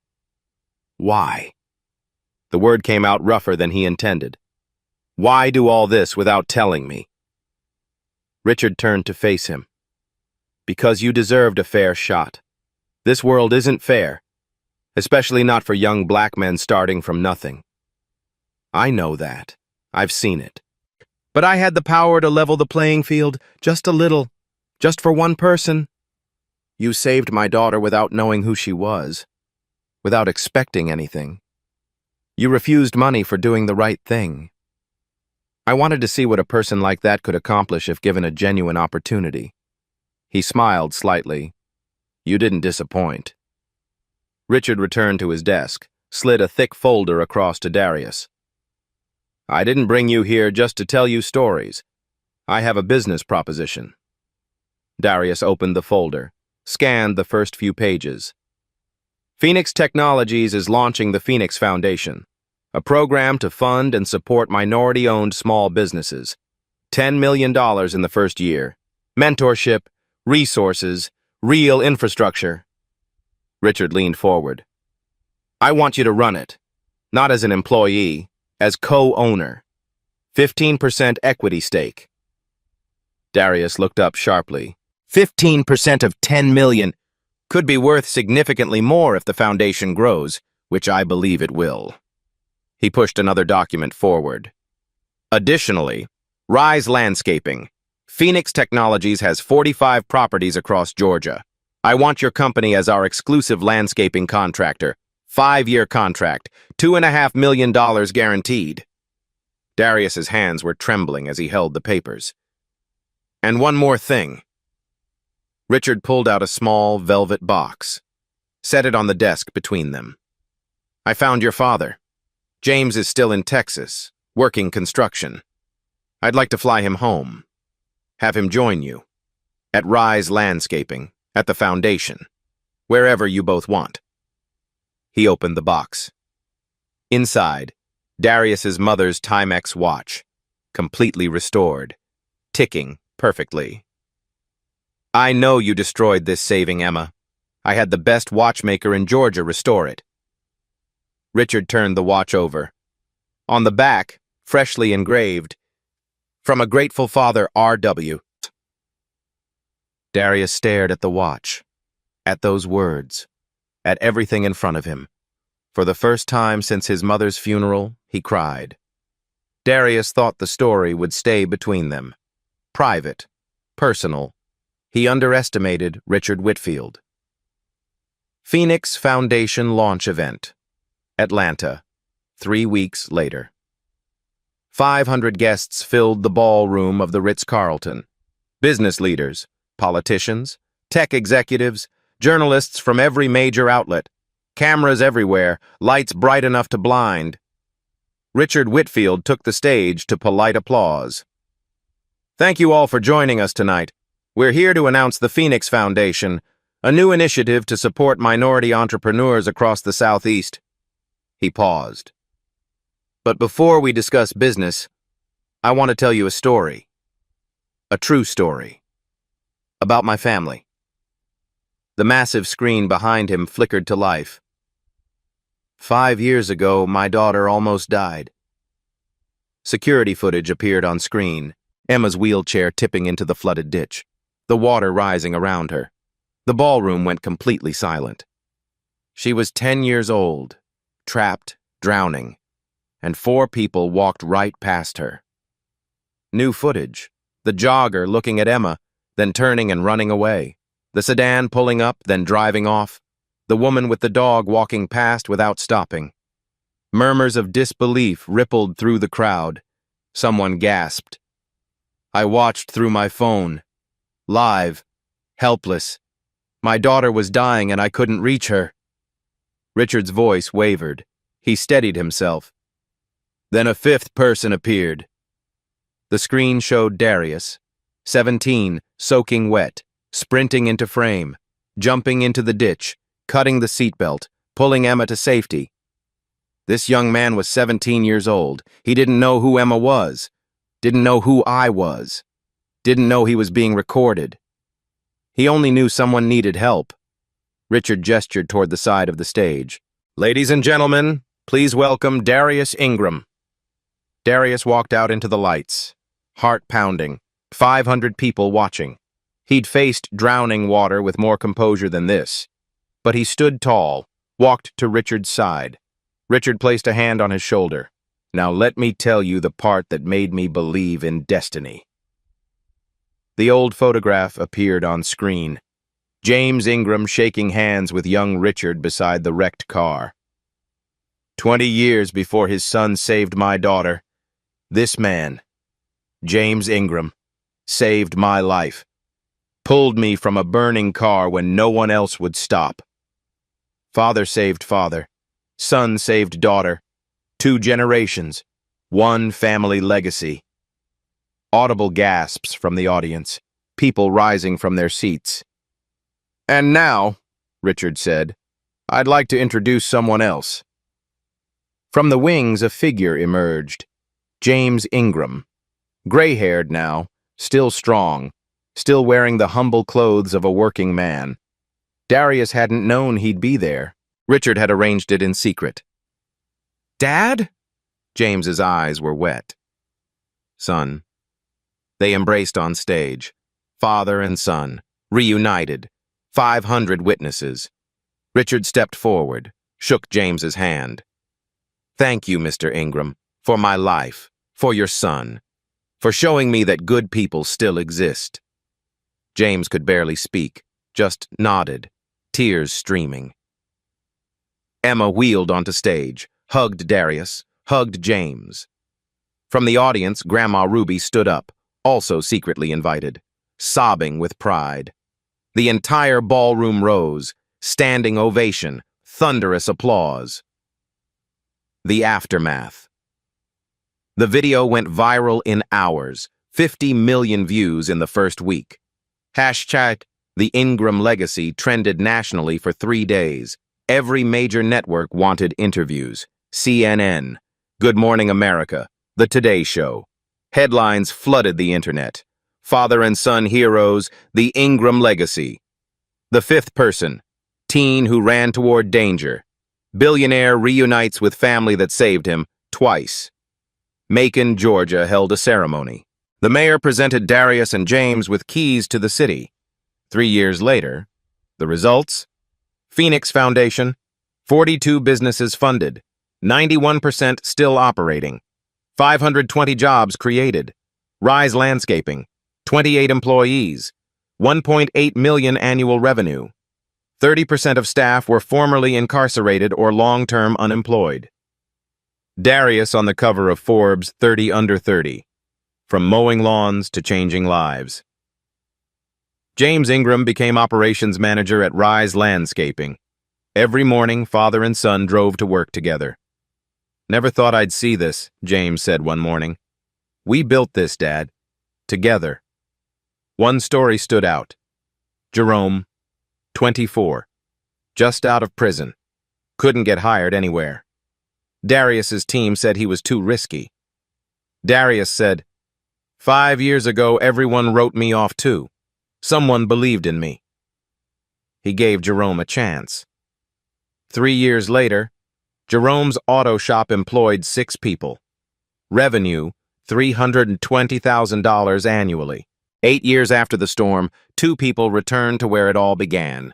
Why? The word came out rougher than he intended. Why do all this without telling me? Richard turned to face him. Because you deserved a fair shot. This world isn't fair, especially not for young black men starting from nothing. I know that. I've seen it. But I had the power to level the playing field just a little, just for one person. You saved my daughter without knowing who she was, without expecting anything. You refused money for doing the right thing. I wanted to see what a person like that could accomplish if given a genuine opportunity. He smiled slightly. You didn't disappoint. Richard returned to his desk, slid a thick folder across to Darius. I didn't bring you here just to tell you stories. I have a business proposition. Darius opened the folder, scanned the first few pages. Phoenix Technologies is launching the Phoenix Foundation, a program to fund and support minority-owned small businesses. $10 million in the first year. Mentorship, resources, real infrastructure. Richard leaned forward. I want you to run it, not as an employee, as co-owner. 15% equity stake. Darius looked up sharply. 15% of 10 million could be worth significantly more if the foundation grows, which I believe it will. He pushed another document forward. Additionally, Rise Landscaping. Phoenix Technologies has 45 properties across Georgia. I want your company as our exclusive landscaping contractor. 5-year contract, $2.5 million guaranteed. Darius's hands were trembling as he held the papers. And one more thing. Richard pulled out a small velvet box, set it on the desk between them. I found your father. James is still in Texas, working construction. I'd like to fly him home. Have him join you. At Rise Landscaping, at the foundation. Wherever you both want. He opened the box. Inside, Darius's mother's Timex watch, completely restored, ticking perfectly. I know you destroyed this saving, Emma. I had the best watchmaker in Georgia restore it. Richard turned the watch over. On the back, freshly engraved, from a grateful father, R.W. Darius stared at the watch, at those words, at everything in front of him. For the first time since his mother's funeral, he cried. Darius thought the story would stay between them. Private, personal. He underestimated Richard Whitfield. Phoenix Foundation Launch Event. Atlanta, 3 weeks later. 500 guests filled the ballroom of the Ritz-Carlton. Business leaders, politicians, tech executives, journalists from every major outlet. Cameras everywhere, lights bright enough to blind. Richard Whitfield took the stage to polite applause. Thank you all for joining us tonight. We're here to announce the Phoenix Foundation, a new initiative to support minority entrepreneurs across the Southeast. He paused. But before we discuss business, I want to tell you a story. A true story. About my family. The massive screen behind him flickered to life. 5 years ago, my daughter almost died. Security footage appeared on screen, Emma's wheelchair tipping into the flooded ditch, the water rising around her. The ballroom went completely silent. She was 10 years old, trapped, drowning, and 4 people walked right past her. New footage, the jogger looking at Emma, then turning and running away, the sedan pulling up, then driving off, the woman with the dog walking past without stopping. Murmurs of disbelief rippled through the crowd. Someone gasped. I watched through my phone. Live. Helpless. My daughter was dying and I couldn't reach her. Richard's voice wavered. He steadied himself. Then a 5th person appeared. The screen showed Darius, 17, soaking wet, sprinting into frame, jumping into the ditch, cutting the seatbelt, pulling Emma to safety. This young man was 17 years old. He didn't know who Emma was, didn't know who I was, didn't know he was being recorded. He only knew someone needed help. Richard gestured toward the side of the stage. Ladies and gentlemen, please welcome Darius Ingram. Darius walked out into the lights, heart pounding, 500 people watching. He'd faced drowning water with more composure than this. But he stood tall, walked to Richard's side. Richard placed a hand on his shoulder. Now let me tell you the part that made me believe in destiny. The old photograph appeared on screen. James Ingram shaking hands with young Richard beside the wrecked car. 20 years before his son saved my daughter, this man, James Ingram, saved my life. Pulled me from a burning car when no one else would stop. Father saved father. Son saved daughter. 2 generations. 1 family legacy. Audible gasps from the audience. People rising from their seats. And now, Richard said, I'd like to introduce someone else. From the wings, a figure emerged. James Ingram. Gray-haired now, still strong, still wearing the humble clothes of a working man. Darius hadn't known he'd be there. Richard had arranged it in secret. Dad? James's eyes were wet. Son. They embraced on stage. Father and son, reunited. 500 witnesses. Richard stepped forward, shook James's hand. Thank you, Mr. Ingram, for my life, for your son, for showing me that good people still exist. James could barely speak, just nodded, tears streaming. Emma wheeled onto stage, hugged Darius, hugged James. From the audience, Grandma Ruby stood up, also secretly invited, sobbing with pride. The entire ballroom rose, standing ovation, thunderous applause. The aftermath. The video went viral in hours, 50 million views in the first week. Hashtag The Ingram Legacy trended nationally for 3 days. Every major network wanted interviews. CNN, Good Morning America, The Today Show. Headlines flooded the internet. Father and son heroes, The Ingram Legacy. The fifth person, teen who ran toward danger. Billionaire reunites with family that saved him twice. Macon, Georgia held a ceremony. The mayor presented Darius and James with keys to the city. 3 years later, the results? Phoenix Foundation, 42 businesses funded, 91% still operating, 520 jobs created, Rise Landscaping, 28 employees, 1.8 million annual revenue. 30% of staff were formerly incarcerated or long-term unemployed. Darius on the cover of Forbes 30 Under 30, from mowing lawns to changing lives. James Ingram became operations manager at Rise Landscaping. Every morning, father and son drove to work together. Never thought I'd see this, James said one morning. We built this, Dad. Together. One story stood out. Jerome, 24. Just out of prison. Couldn't get hired anywhere. Darius's team said he was too risky. Darius said, 5 years ago, everyone wrote me off too. Someone believed in me. He gave Jerome a chance. 3 years later, Jerome's auto shop employed 6 people. Revenue, $320,000 annually. 8 years after the storm, 2 people returned to where it all began.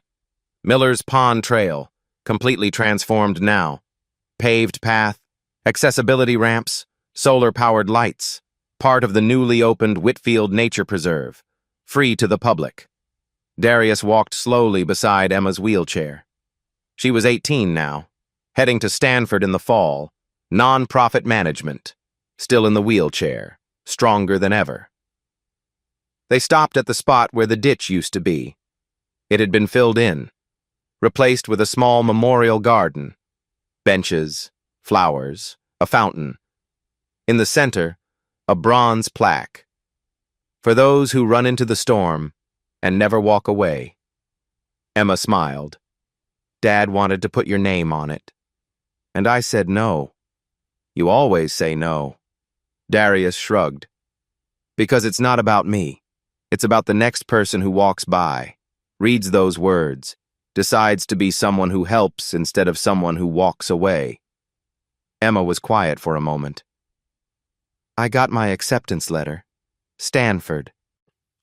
Miller's Pond Trail, completely transformed now. Paved path, accessibility ramps, solar-powered lights, part of the newly opened Whitfield Nature Preserve, free to the public. Darius walked slowly beside Emma's wheelchair. She was 18 now, heading to Stanford in the fall, non-profit management, still in the wheelchair, stronger than ever. They stopped at the spot where the ditch used to be. It had been filled in, replaced with a small memorial garden, benches, flowers, a fountain. In the center, a bronze plaque. For those who run into the storm and never walk away. Emma smiled. Dad wanted to put your name on it. And I said no. You always say no. Darius shrugged. Because it's not about me. It's about the next person who walks by, reads those words, decides to be someone who helps instead of someone who walks away. Emma was quiet for a moment. I got my acceptance letter. Stanford.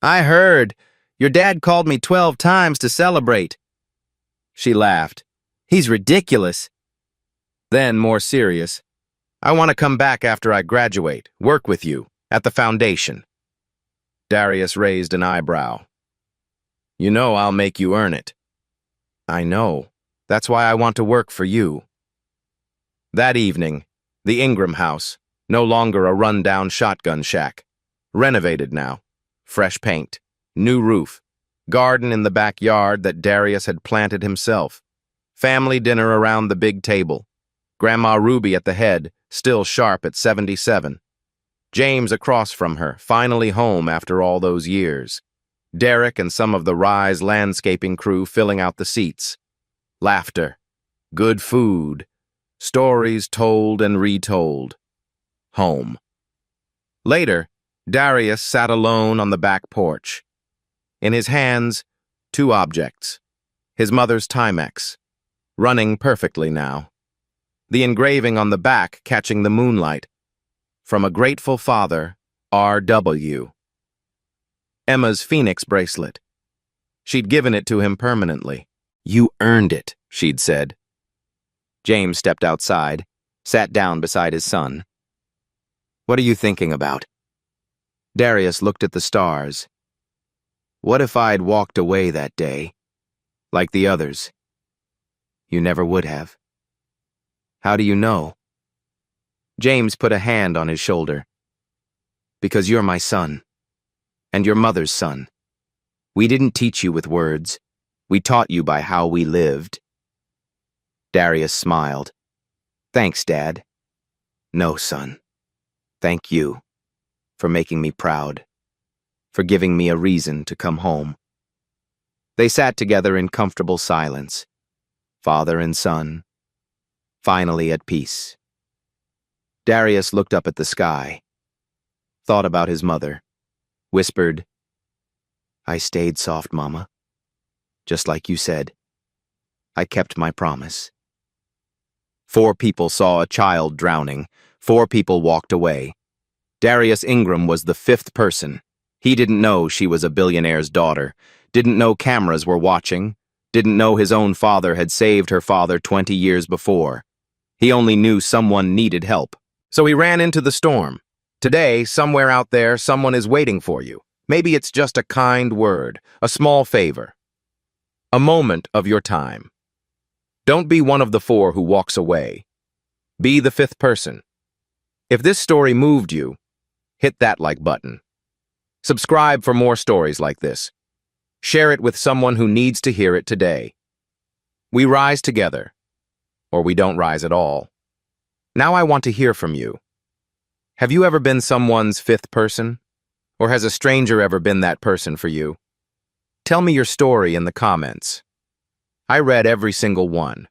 I heard. Your dad called me 12 times to celebrate. She laughed. He's ridiculous. Then, more serious, I want to come back after I graduate, work with you, at the foundation. Darius raised an eyebrow. You know I'll make you earn it. I know. That's why I want to work for you. That evening, the Ingram house, no longer a run-down shotgun shack. Renovated now. Fresh paint, new roof, garden in the backyard that Darius had planted himself. Family dinner around the big table. Grandma Ruby at the head, still sharp at 77. James across from her, finally home after all those years. Derek and some of the Rise landscaping crew filling out the seats. Laughter, good food, stories told and retold. Home. Later, Darius sat alone on the back porch. In his hands, two objects. His mother's Timex, running perfectly now. The engraving on the back catching the moonlight. From a grateful father, R.W. Emma's Phoenix bracelet. She'd given it to him permanently. "You earned it," she'd said. James stepped outside, sat down beside his son. "What are you thinking about?" Darius looked at the stars. "What if I'd walked away that day, like the others?" "You never would have." "How do you know?" James put a hand on his shoulder. "Because you're my son, and your mother's son. We didn't teach you with words. We taught you by how we lived." Darius smiled. "Thanks, Dad." "No, son. Thank you for making me proud, for giving me a reason to come home." They sat together in comfortable silence, father and son, finally at peace. Darius looked up at the sky, thought about his mother, whispered, "I stayed soft, Mama. Just like you said. I kept my promise." 4 people saw a child drowning. 4 people walked away. Darius Ingram was the 5th person. He didn't know she was a billionaire's daughter, didn't know cameras were watching, didn't know his own father had saved her father 20 years before. He only knew someone needed help. So he ran into the storm. Today, somewhere out there, someone is waiting for you. Maybe it's just a kind word, a small favor, a moment of your time. Don't be one of the 4 who walks away. Be the 5th person. If this story moved you, hit that like button. Subscribe for more stories like this. Share it with someone who needs to hear it today. We rise together, or we don't rise at all. Now I want to hear from you. Have you ever been someone's 5th person? Or has a stranger ever been that person for you? Tell me your story in the comments. I read every single one.